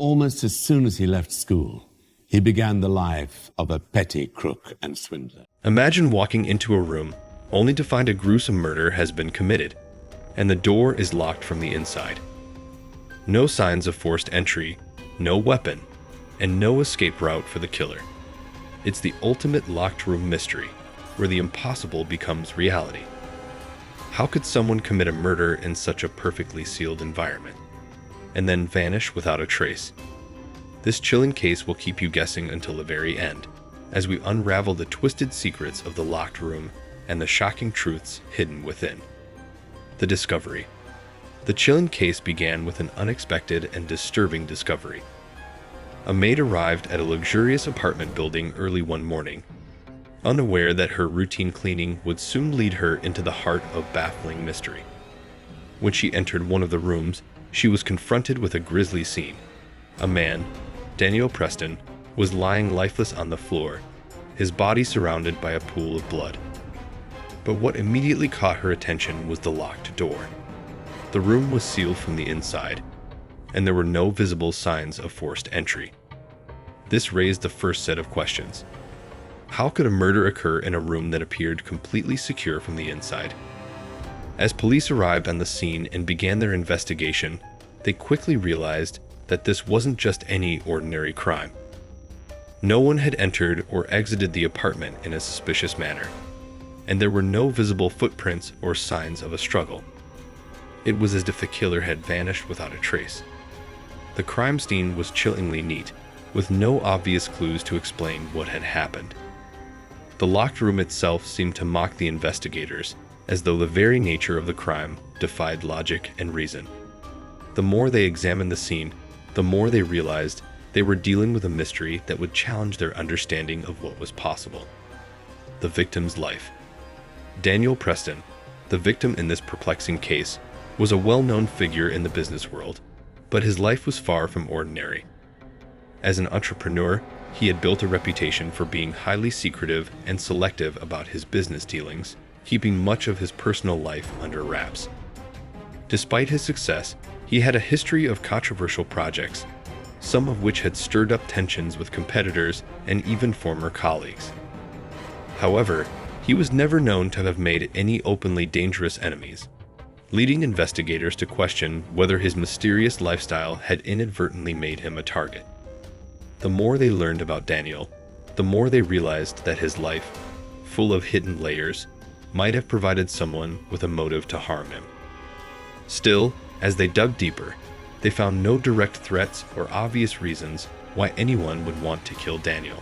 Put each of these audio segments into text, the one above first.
Almost as soon as he left school, he began the life of a petty crook and swindler. Imagine walking into a room only to find a gruesome murder has been committed, and the door is locked from the inside. No signs of forced entry, no weapon, and no escape route for the killer. It's the ultimate locked room mystery, where the impossible becomes reality. How could someone commit a murder in such a perfectly sealed environment, and then vanish without a trace? This chilling case will keep you guessing until the very end, as we unravel the twisted secrets of the locked room and the shocking truths hidden within. The discovery. The chilling case began with an unexpected and disturbing discovery. A maid arrived at a luxurious apartment building early one morning, unaware that her routine cleaning would soon lead her into the heart of baffling mystery. When she entered one of the rooms, she was confronted with a grisly scene. A man, Daniel Preston, was lying lifeless on the floor, his body surrounded by a pool of blood. But what immediately caught her attention was the locked door. The room was sealed from the inside, and there were no visible signs of forced entry. This raised the first set of questions. How could a murder occur in a room that appeared completely secure from the inside? As police arrived on the scene and began their investigation, they quickly realized that this wasn't just any ordinary crime. No one had entered or exited the apartment in a suspicious manner, and there were no visible footprints or signs of a struggle. It was as if the killer had vanished without a trace. The crime scene was chillingly neat, with no obvious clues to explain what had happened. The locked room itself seemed to mock the investigators, as though the very nature of the crime defied logic and reason. The more they examined the scene, the more they realized they were dealing with a mystery that would challenge their understanding of what was possible. The victim's life. Daniel Preston, the victim in this perplexing case, was a well-known figure in the business world, but his life was far from ordinary. As an entrepreneur, he had built a reputation for being highly secretive and selective about his business dealings, keeping much of his personal life under wraps. Despite his success, he had a history of controversial projects, some of which had stirred up tensions with competitors and even former colleagues. However, he was never known to have made any openly dangerous enemies, leading investigators to question whether his mysterious lifestyle had inadvertently made him a target. The more they learned about Daniel, the more they realized that his life, full of hidden layers, might have provided someone with a motive to harm him. Still, as they dug deeper, they found no direct threats or obvious reasons why anyone would want to kill Daniel.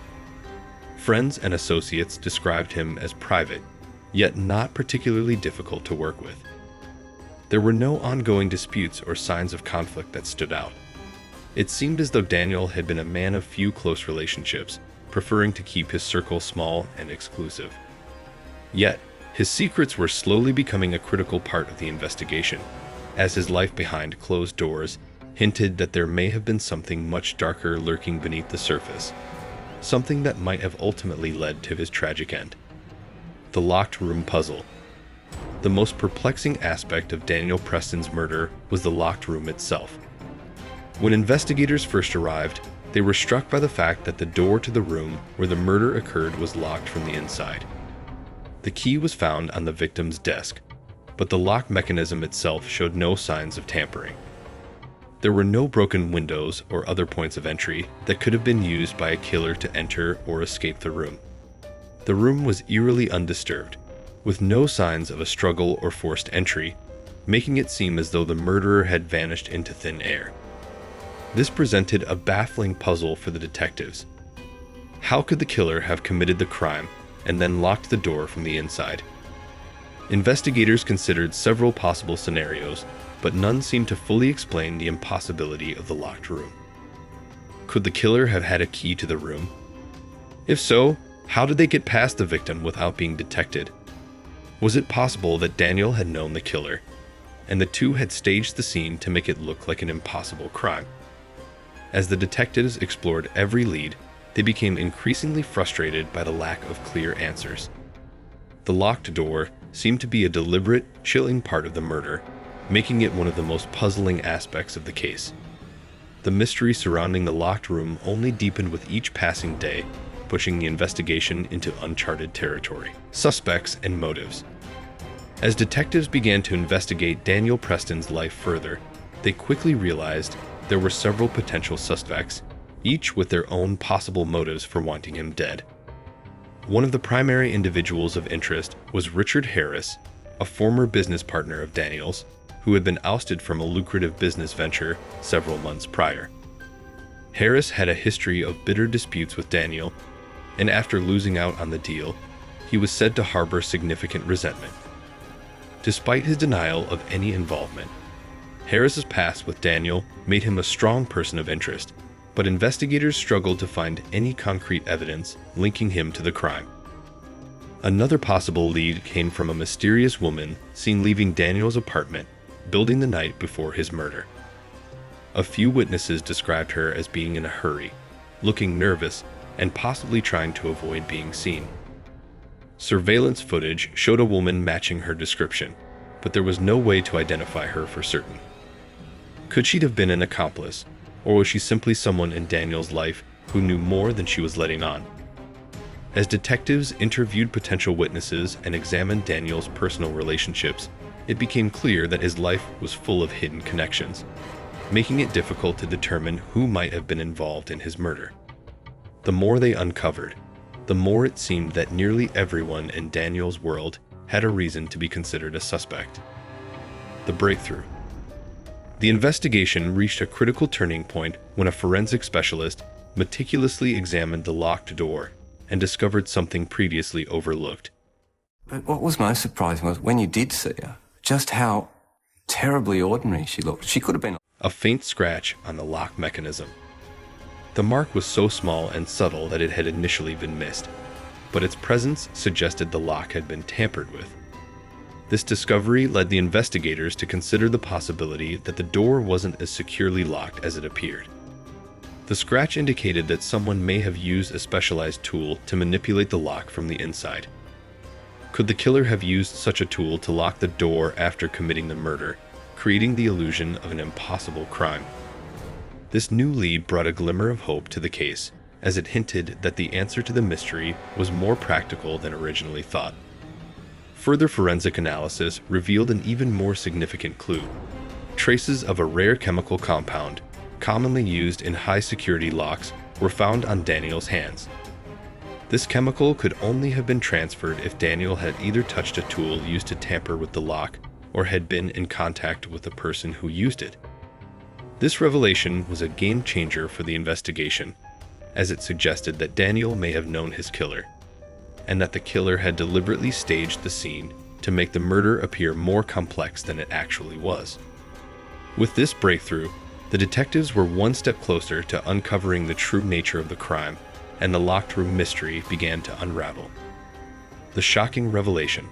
Friends and associates described him as private, yet not particularly difficult to work with. There were no ongoing disputes or signs of conflict that stood out. It seemed as though Daniel had been a man of few close relationships, preferring to keep his circle small and exclusive. Yet, his secrets were slowly becoming a critical part of the investigation, as his life behind closed doors hinted that there may have been something much darker lurking beneath the surface, something that might have ultimately led to his tragic end. The locked room puzzle. The most perplexing aspect of Daniel Preston's murder was the locked room itself. When investigators first arrived, they were struck by the fact that the door to the room where the murder occurred was locked from the inside. The key was found on the victim's desk, but the lock mechanism itself showed no signs of tampering. There were no broken windows or other points of entry that could have been used by a killer to enter or escape the room. The room was eerily undisturbed, with no signs of a struggle or forced entry, making it seem as though the murderer had vanished into thin air. This presented a baffling puzzle for the detectives. How could the killer have committed the crime and then locked the door from the inside? Investigators considered several possible scenarios, but none seemed to fully explain the impossibility of the locked room. Could the killer have had a key to the room? If so, how did they get past the victim without being detected? Was it possible that Daniel had known the killer, and the two had staged the scene to make it look like an impossible crime? As the detectives explored every lead, they became increasingly frustrated by the lack of clear answers. The locked door seemed to be a deliberate, chilling part of the murder, making it one of the most puzzling aspects of the case. The mystery surrounding the locked room only deepened with each passing day, pushing the investigation into uncharted territory. Suspects and motives. As detectives began to investigate Daniel Preston's life further, they quickly realized there were several potential suspects, each with their own possible motives for wanting him dead. One of the primary individuals of interest was Richard Harris, a former business partner of Daniel's, who had been ousted from a lucrative business venture several months prior. Harris had a history of bitter disputes with Daniel, and after losing out on the deal, he was said to harbor significant resentment. Despite his denial of any involvement, Harris's past with Daniel made him a strong person of interest, but investigators struggled to find any concrete evidence linking him to the crime. Another possible lead came from a mysterious woman seen leaving Daniel's apartment, building the night before his murder. A few witnesses described her as being in a hurry, looking nervous, and possibly trying to avoid being seen. Surveillance footage showed a woman matching her description, but there was no way to identify her for certain. Could she have been an accomplice, or was she simply someone in Daniel's life who knew more than she was letting on? As detectives interviewed potential witnesses and examined Daniel's personal relationships, it became clear that his life was full of hidden connections, making it difficult to determine who might have been involved in his murder. The more they uncovered, the more it seemed that nearly everyone in Daniel's world had a reason to be considered a suspect. The breakthrough. The investigation reached a critical turning point when a forensic specialist meticulously examined the locked door and discovered something previously overlooked. But what was most surprising was when you did see her, just how terribly ordinary she looked. She could have been A faint scratch on the lock mechanism. The mark was so small and subtle that it had initially been missed, but its presence suggested the lock had been tampered with. This discovery led the investigators to consider the possibility that the door wasn't as securely locked as it appeared. The scratch indicated that someone may have used a specialized tool to manipulate the lock from the inside. Could the killer have used such a tool to lock the door after committing the murder, creating the illusion of an impossible crime? This new lead brought a glimmer of hope to the case, as it hinted that the answer to the mystery was more practical than originally thought. Further forensic analysis revealed an even more significant clue: traces of a rare chemical compound, commonly used in high-security locks, were found on Daniel's hands. This chemical could only have been transferred if Daniel had either touched a tool used to tamper with the lock or had been in contact with the person who used it. This revelation was a game-changer for the investigation, as it suggested that Daniel may have known his killer, and that the killer had deliberately staged the scene to make the murder appear more complex than it actually was. With this breakthrough, the detectives were one step closer to uncovering the true nature of the crime, and the locked room mystery began to unravel. The shocking revelation.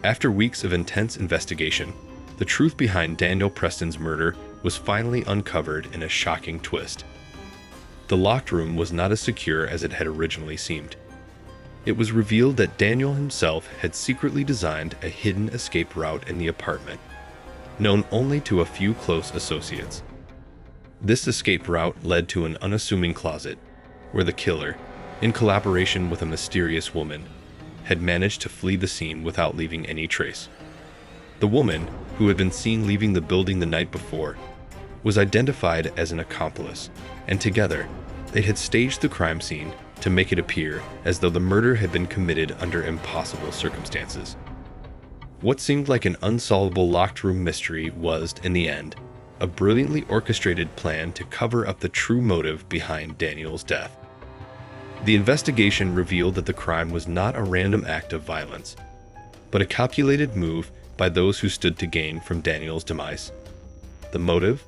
After weeks of intense investigation, the truth behind Daniel Preston's murder was finally uncovered in a shocking twist. The locked room was not as secure as it had originally seemed. It was revealed that Daniel himself had secretly designed a hidden escape route in the apartment, known only to a few close associates. This escape route led to an unassuming closet, where the killer, in collaboration with a mysterious woman, had managed to flee the scene without leaving any trace. The woman, who had been seen leaving the building the night before, was identified as an accomplice, and together, they had staged the crime scene to make it appear as though the murder had been committed under impossible circumstances. What seemed like an unsolvable locked room mystery was, in the end, a brilliantly orchestrated plan to cover up the true motive behind Daniel's death. The investigation revealed that the crime was not a random act of violence, but a calculated move by those who stood to gain from Daniel's demise. The motive?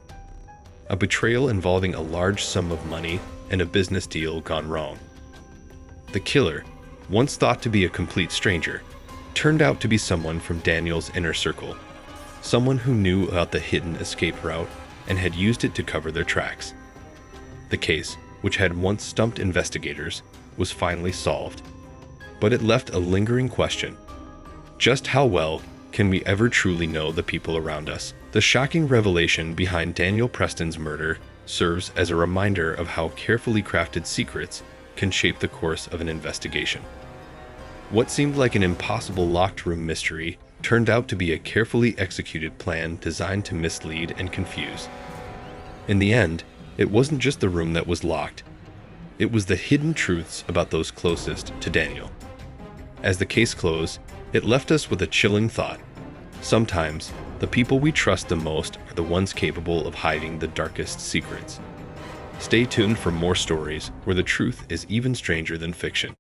A betrayal involving a large sum of money and a business deal gone wrong. The killer, once thought to be a complete stranger, turned out to be someone from Daniel's inner circle, someone who knew about the hidden escape route and had used it to cover their tracks. The case, which had once stumped investigators, was finally solved, but it left a lingering question. Just how well can we ever truly know the people around us? The shocking revelation behind Daniel Preston's murder serves as a reminder of how carefully crafted secrets can shape the course of an investigation. What seemed like an impossible locked room mystery turned out to be a carefully executed plan designed to mislead and confuse. In the end, it wasn't just the room that was locked. It was the hidden truths about those closest to Daniel. As the case closed, it left us with a chilling thought. Sometimes, the people we trust the most are the ones capable of hiding the darkest secrets. Stay tuned for more stories where the truth is even stranger than fiction.